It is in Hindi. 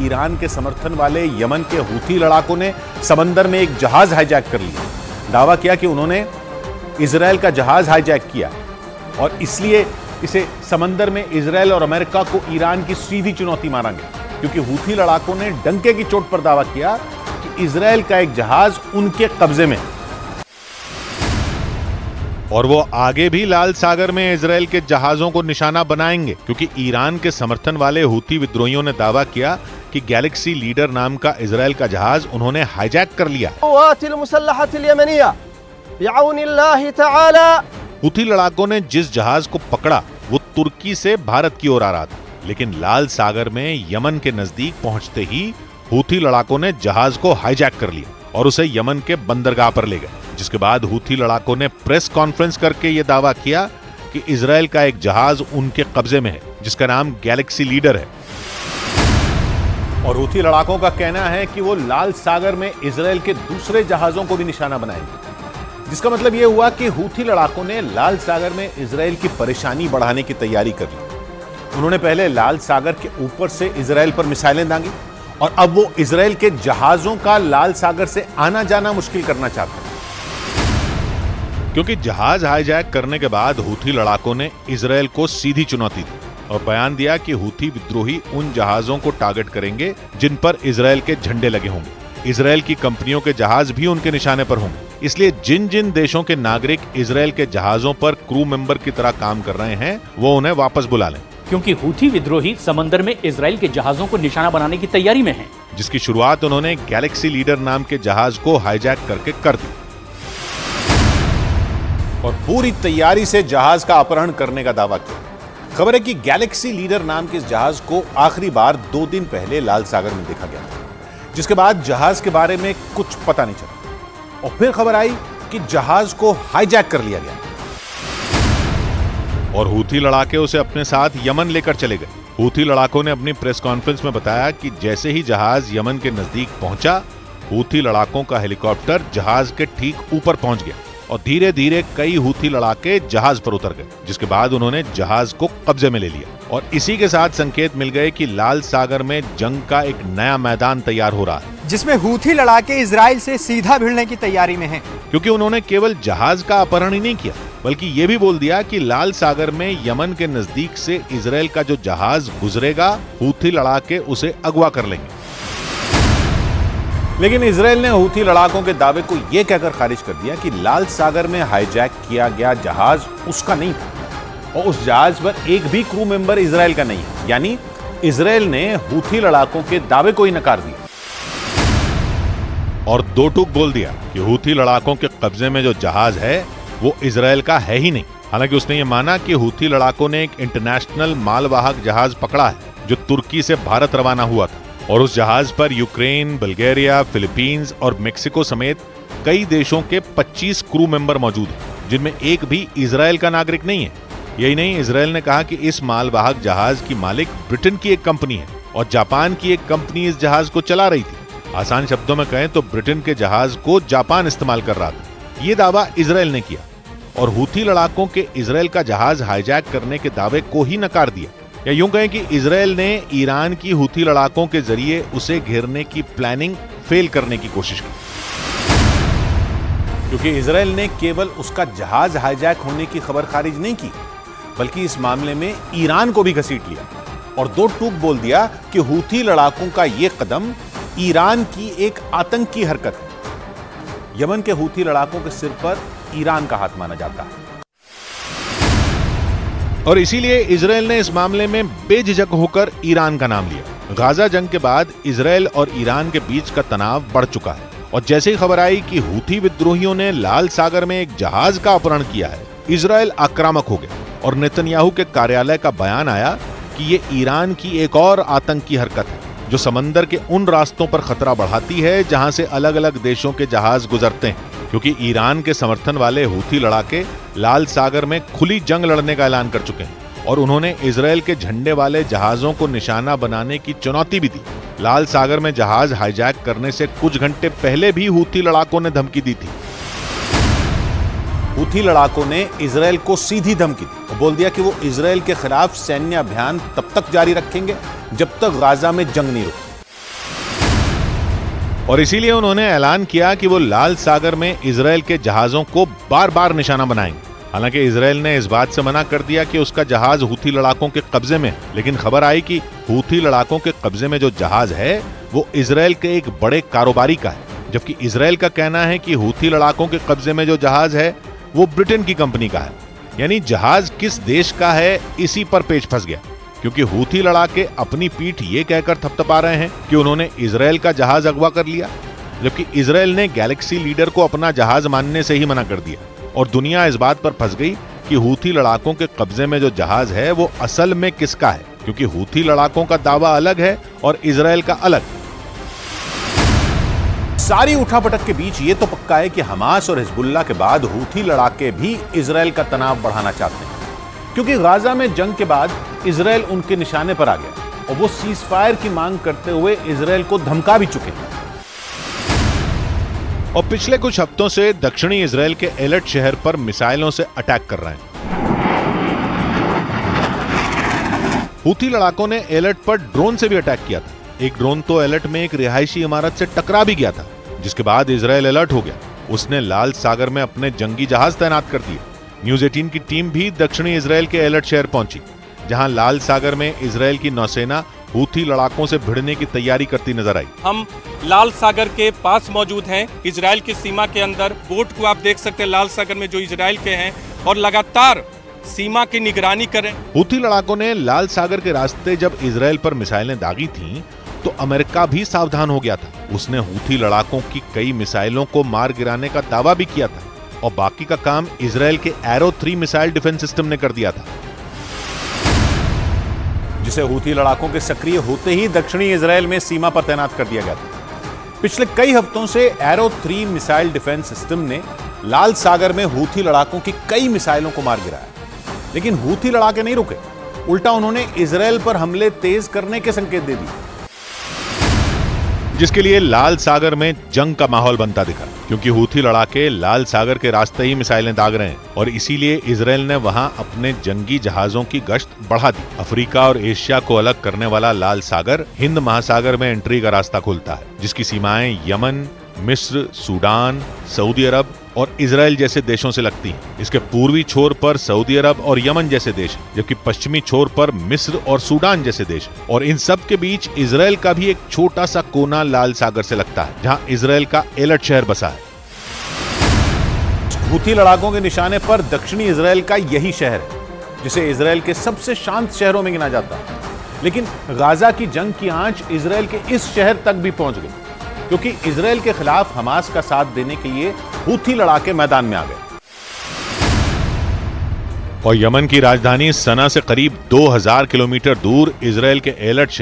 ईरान के समर्थन वाले यमन के हूथी लड़ाकों ने समंदर में एक जहाज हाईजैक कर लिया। दावा किया कि उन्होंने इजरायल का जहाज हाईजैक किया और इसलिए इसे समंदर में इजरायल और अमेरिका को ईरान की सीधी चुनौती माना गया, क्योंकि हूथी लड़ाकों ने डंके की चोट पर दावा किया कि इजरायल का एक जहाज उनके कब्जे में। और वो आगे भी लाल सागर में इजरायल के जहाजों को निशाना बनाएंगे, क्योंकि ईरान के समर्थन वाले हूथी विद्रोहियों ने दावा किया कि गैलेक्सी लीडर नाम का इजरायल का जहाज उन्होंने हाईजैक कर लिया। हूथी लड़ाकों ने जिस जहाज को पकड़ा वो तुर्की से भारत की ओर आ रहा था, लेकिन लाल सागर में यमन के नजदीक पहुंचते ही हूथी लड़ाकों ने जहाज को हाईजैक कर लिया और उसे यमन के बंदरगाह पर ले गए, जिसके बाद हूथी लड़ाकों ने प्रेस कॉन्फ्रेंस करके यह दावा किया कि इजरायल का एक जहाज उनके कब्जे में है, जिसका नाम गैलेक्सी लीडर है। और हूथी लड़ाकों का कहना है कि वो लाल सागर में इजरायल के दूसरे जहाजों को भी निशाना बनाएंगे, जिसका मतलब यह हुआ कि हूथी लड़ाकों ने लाल सागर में इजरायल की परेशानी बढ़ाने की तैयारी कर ली। उन्होंने पहले लाल सागर के ऊपर से इजरायल पर मिसाइलें दागी और अब वो इजरायल के जहाजों का लाल सागर से आना जाना मुश्किल करना चाहते हैं। क्योंकि जहाज हाईजैक करने के बाद हूथी लड़ाकों ने इजरायल को सीधी चुनौती दी और बयान दिया कि हूथी विद्रोही उन जहाजों को टारगेट करेंगे जिन पर इजरायल के झंडे लगे होंगे। इजरायल की कंपनियों के जहाज भी उनके निशाने पर होंगे, इसलिए जिन जिन देशों के नागरिक इजरायल के जहाजों पर क्रू मेंबर की तरह काम कर रहे हैं वो उन्हें वापस बुला लें, क्योंकि हूथी विद्रोही समंदर में इजरायल के जहाजों को निशाना बनाने की तैयारी में हैं, जिसकी शुरुआत उन्होंने गैलेक्सी लीडर नाम के जहाज को हाईजैक करके कर दी और पूरी तैयारी से जहाज का अपहरण करने का दावा किया। खबर है कि गैलेक्सी लीडर नाम के इस जहाज को आखिरी बार 2 दिन पहले लाल सागर में देखा गया था, जिसके बाद जहाज के बारे में कुछ पता नहीं चला और फिर खबर आई कि जहाज को हाईजैक कर लिया गया और हूथी लड़ाके उसे अपने साथ यमन लेकर चले गए। हूथी लड़ाकों ने अपनी प्रेस कॉन्फ्रेंस में बताया कि जैसे ही जहाज यमन के नजदीक पहुंचा, हूथी लड़ाकों का हेलीकॉप्टर जहाज के ठीक ऊपर पहुंच गया और धीरे धीरे कई हूथी लड़ाके जहाज पर उतर गए, जिसके बाद उन्होंने जहाज को कब्जे में ले लिया और इसी के साथ संकेत मिल गए कि लाल सागर में जंग का एक नया मैदान तैयार हो रहा है, जिसमें हूथी लड़ाके इजराइल से सीधा भिड़ने की तैयारी में हैं। क्योंकि उन्होंने केवल जहाज का अपहरण ही नहीं किया, बल्कि ये भी बोल दिया कि लाल सागर में यमन के नजदीक से इजराइल का जो जहाज गुजरेगा, हूथी लड़ाके उसे अगवा कर लेंगे। लेकिन इजरायल ने हूथी लड़ाकों के दावे को यह कहकर खारिज कर दिया कि लाल सागर में हाईजैक किया गया जहाज उसका नहीं था और उस जहाज पर एक भी क्रू मेंबर इजरायल का नहीं है। यानी इजरायल ने हूथी लड़ाकों के दावे को ही नकार दिया और दो टूक बोल दिया कि हूथी लड़ाकों के कब्जे में जो जहाज है वो इजरायल का है ही नहीं। हालांकि उसने ये माना कि हूथी लड़ाकों ने एक इंटरनेशनल मालवाहक जहाज पकड़ा है जो तुर्की से भारत रवाना हुआ था और उस जहाज पर यूक्रेन, बल्गेरिया, फिलीपींस और मेक्सिको समेत कई देशों के 25 क्रू मेंबर मौजूद हैं, जिनमें एक भी इजरायल का नागरिक नहीं है। यही नहीं, इजरायल ने कहा कि इस मालवाहक जहाज की मालिक ब्रिटेन की एक कंपनी है और जापान की एक कंपनी इस जहाज को चला रही थी। आसान शब्दों में कहें तो ब्रिटेन के जहाज को जापान इस्तेमाल कर रहा था। ये दावा इजरायल ने किया और हूथी लड़ाकों के इजरायल का जहाज हाईजैक करने के दावे को ही नकार दिया, या यूं कहें कि इजरायल ने ईरान की हूथी लड़ाकों के जरिए उसे घेरने की प्लानिंग फेल करने की कोशिश की। क्योंकि इजरायल ने केवल उसका जहाज हाईजैक होने की खबर खारिज नहीं की, बल्कि इस मामले में ईरान को भी घसीट लिया और दो टूक बोल दिया कि हूथी लड़ाकों का यह कदम ईरान की एक आतंकी हरकत है। यमन के हूथी लड़ाकों के सिर पर ईरान का हाथ माना जाता है और इसीलिए इजरायल ने इस मामले में बेझिझक होकर ईरान का नाम लिया। गाजा जंग के बाद इजरायल और ईरान के बीच का तनाव बढ़ चुका है और जैसे ही खबर आई कि हूथी विद्रोहियों ने लाल सागर में एक जहाज का अपहरण किया है, इजरायल आक्रामक हो गया और नेतन्याहू के कार्यालय का बयान आया कि ये ईरान की एक और आतंकी हरकत है जो समंदर के उन रास्तों पर खतरा बढ़ाती है जहां से अलग अलग देशों के जहाज गुजरते हैं, क्योंकि ईरान के समर्थन वाले हूथी लड़ाके लाल सागर में खुली जंग लड़ने का ऐलान कर चुके हैं और उन्होंने इजरायल के झंडे वाले जहाजों को निशाना बनाने की चुनौती भी दी। लाल सागर में जहाज हाईजैक करने से कुछ घंटे पहले भी हूथी लड़ाकों ने धमकी दी थी। हूथी लड़ाकों ने इजरायल को सीधी धमकी दी और बोल दिया कि वो इजरायल के खिलाफ सैन्य अभियान तब तक जारी रखेंगे जब तक गाजा में जंग नहीं रुकती। और इसीलिए उन्होंने ऐलान किया कि वो लाल सागर में इजरायल के जहाजों को बार बार निशाना बनाएंगे। हालांकि इजरायल ने इस बात से मना कर दिया कि उसका जहाज हूथी लड़ाकों के कब्जे में, लेकिन खबर आई कि हूथी लड़ाकों के कब्जे में जो जहाज है वो इजरायल के एक बड़े कारोबारी का है, जबकि इजरायल का कहना है कि हूथी लड़ाकों के कब्जे में जो जहाज है वो ब्रिटेन की कंपनी का है। यानी जहाज किस देश का है इसी पर पेच फंस गया, क्योंकि हूथी लड़ाके अपनी पीठ ये कहकर थपथपा रहे हैं कि उन्होंने इजरायल का जहाज अगवा कर लिया, जबकि इजरायल ने गैलेक्सी लीडर को अपना जहाज मानने से ही मना कर दिया। और दुनिया इस बात पर फंस गई कि हूथी लड़ाकों के कब्जे में जो जहाज है वो असल में किसका है, क्योंकि हूथी लड़ाकों का दावा अलग है और इजरायल का अलग। सारी उठापटक के बीच ये तो पक्का है कि हमास और हिजबुल्लाह के बाद हूथी लड़ाके भी इजरायल का तनाव बढ़ाना चाहते हैं, क्योंकि गाजा में जंग के बाद इजरायल उनके निशाने पर आ गया और वो सीजफायर की मांग करते हुए इजरायल को धमका भी चुके हैं। और पिछले कुछ हफ्तों से दक्षिणी इजरायल के एलर्ट शहर पर मिसाइलों से अटैक कर रहे हैं। हूथी लड़ाकों ने एलर्ट पर ड्रोन से भी अटैक किया था। एक ड्रोन तो एलर्ट में एक रिहायशी इमारत से टकरा भी गया था, जिसके बाद इजरायल अलर्ट हो गया। उसने लाल सागर में अपने जंगी जहाज तैनात कर दिए। न्यूज 18 की टीम भी दक्षिणी इजरायल के एलर्ट शहर पहुंची, जहां लाल सागर में इजरायल की नौसेना हूथी लड़ाकों से भिड़ने की तैयारी करती नजर आई। हम लाल सागर के पास मौजूद हैं, इजरायल की सीमा के अंदर। बोट को आप देख सकते हैं लाल सागर में जो इजरायल के हैं, और लगातार सीमा की निगरानी करें। हूथी लड़ाकों ने लाल सागर के रास्ते जब इजरायल पर मिसाइलें दागी थीं, तो अमेरिका भी सावधान हो गया था। उसने हूथी लड़ाकों की कई मिसाइलों को मार गिराने का दावा भी किया था, और बाकी का काम इजरायल के एरो 3 मिसाइल डिफेंस सिस्टम ने कर दिया था, जिसे हूथी लड़ाकों के सक्रिय होते ही दक्षिणी इजरायल में सीमा पर तैनात कर दिया गया था। पिछले कई हफ्तों से एरो 3 मिसाइल डिफेंस सिस्टम ने लाल सागर में हूथी लड़ाकों की कई मिसाइलों को मार गिराया, लेकिन हूथी लड़ाके नहीं रुके। उल्टा उन्होंने इजरायल पर हमले तेज करने के संकेत दे दिए, जिसके लिए लाल सागर में जंग का माहौल बनता दिखा, क्योंकि हूथी लड़ाके लाल सागर के रास्ते ही मिसाइलें दाग रहे हैं। और इसीलिए इजरायल ने वहां अपने जंगी जहाजों की गश्त बढ़ा दी। अफ्रीका और एशिया को अलग करने वाला लाल सागर हिंद महासागर में एंट्री का रास्ता खोलता है, जिसकी सीमाएं यमन, मिस्र, सूडान, सऊदी अरब और इजरायल जैसे देशों से लगती हैं। इसके पूर्वी छोर पर सऊदी अरब और यमन जैसे देश, जबकि पश्चिमी छोर पर मिस्र और सूडान जैसे देश। और इन सब के बीच इजरायल का भी एक छोटा सा कोना लाल सागर से लगता है, जहां इजरायल का एलर्ट शहर बसा है। हूथी लड़ाकों के निशाने पर दक्षिणी इजरायल का यही शहर है, जिसे इजरायल के सबसे शांत शहरों में गिना जाता है। लेकिन गाजा की जंग की आंच इजरायल के इस शहर तक भी पहुंच गई, क्योंकि इजरायल के खिलाफ हमास का साथ देने के लिए हूथी लड़ाके मैदान में आ गए। और यमन की राजधानी सना से करीब 2000 किलोमीटर दूर इजरायल के एलर्ट शहर